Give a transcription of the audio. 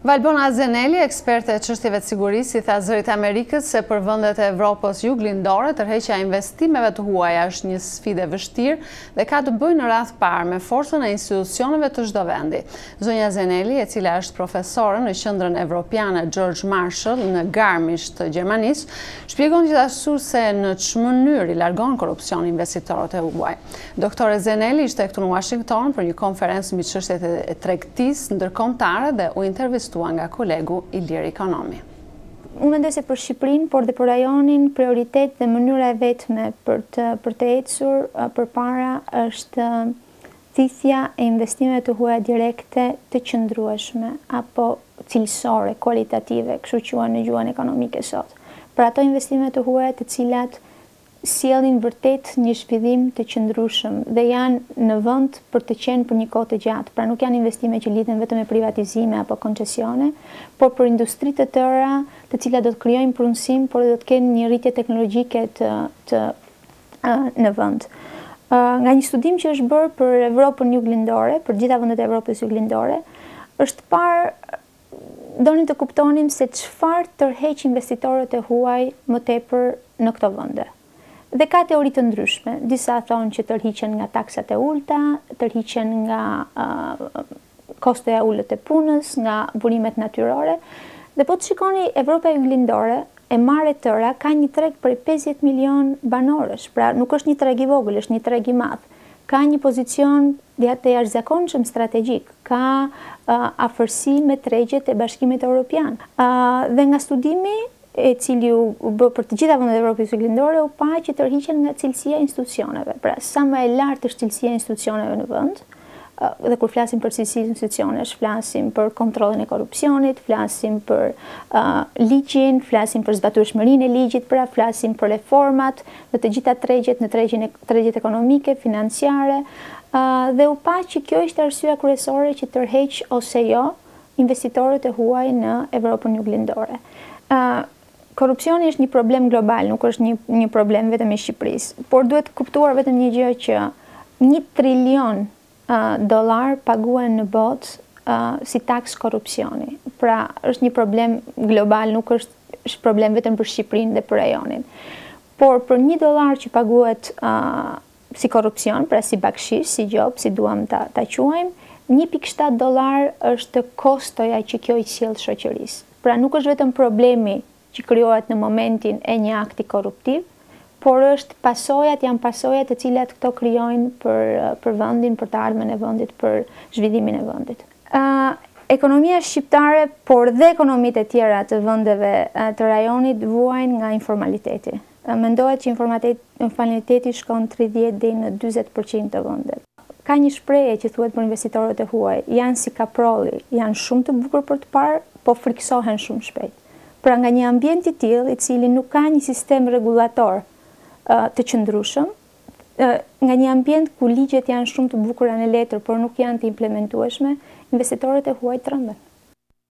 Valbona Zeneli, eksperte e çështjeve të sigurisë, i tha Zërit Amerikës se për vendet e Evropës juglindore tërheqja e investimeve të huaja është një sfidë e vështirë dhe ka të bëjë në radh parë me forcën e institucioneve të çdo vendi. Zonja Zeneli, e cila është profesore në Qendrën Evropiane George Marshall në Garmisch të Gjermanisë, shpjegon gjithashtu se në ç'më mënyrë i largon korrupsioni investitorët e huaj. Doktore Zeneli ishte këtu në Washington për një konferencë mbi çështjet e tregtisë ndërkombëtare dhe u intervistua nga kolegu Ilir Ekonomi. Unë mendoj se për Shqipërinë, por dhe për rajonin, prioritet dhe mënyra e vetme për të ecur përpara është thithja e investimeve të huaja direkte të qëndrueshme apo cilësore, kualitative, kështu quhen në gjuhën ekonomike sot. Për ato investime të huaja të cilat sjellin vërtet një zhvillim të qëndrueshëm dhe janë në vend për të qenë për një kohë të gjatë. Pra nuk janë investime që lidhen vetëm me privatizime apo koncesione, por për industri të tëra, të cilat do të krijojnë punësim, por do të kenë një rritje teknologjike në vend. Nga një studim që është bërë për Evropën juglindore, për gjitha vendet e Evropës juglindore, është parë donin të kuptonim se çfarë tërheq investitorët e huaj më tepër në këto vende. Dhe ka teori të ndryshme. Disa thonë që tërhiqen nga taksat e ulta, tërhiqen nga kostoja e ulët e punës, nga burimet natyrore. Dhe po të shikoni, Evropa juglindore e mare tëra ka një treg për 50 milion banorësh. Pra nuk është një treg i vogël, është një treg i madh. Ka një pozicion të jashtëzakonshëm strategjik, ka afërsi me tregjet e Bashkimit Evropian. Dhe nga studimi e cili u bë për të gjitha vendet e Evropës juglindore, u pa që tërhiqen nga cilësia e institucioneve. Pra, sa më e lartë është cilësia e institucioneve në vend, dhe kur flasim për cilësi institucionesh, flasim për kontrollin e korrupsionit, flasim për ligjin, flasim për zbatueshmërinë e ligjit, pra flasim për reformat në të gjitha tregjet, në tregjet ekonomike, financiare, dhe u pa që kjo ishte arsyeja kryesore që tërheq ose jo investitorët e huaj në Evropën juglindore. Korrupsioni është një problem global, nuk është një problem vetëm i Shqipërisë, por duhet kuptuar vetëm një gjë që $1 trilion paguhen në botë si taks korrupsioni. Pra, është një problem global, nuk është problem vetëm për Shqipërinë dhe për rajonin. Por për $1 që paguhet si korrupsion, pra si bakshish, si gjop, si duam ta quajmë, $1.7 është kostoja që kjo i sjell shoqërisë. Pra nuk është vetëm problemi që krijohet në momentin e një akti korruptiv, por është janë pasojat të cilat këto krijojnë për vendin, për të ardhmen e vendit, për zhvillimin e vendit. Ekonomia shqiptare, por dhe ekonomitë e tjera të vendeve të rajonit vuajnë nga informaliteti. Mendohet që informaliteti shkon 30 deri në 40% të vendet. Ka një shprehje që thuhet për investitorët e huaj, janë si kaprolli, janë shumë të bukur për të parë, po friksohen shumë shpejt. Pra nga një ambient i tillë, i cili nuk ka një sistem rregullator të qëndrueshëm, nga një ambient ku ligjet janë shumë të bukura në letër, por nuk janë të implementueshme, investitorët e huaj tremben.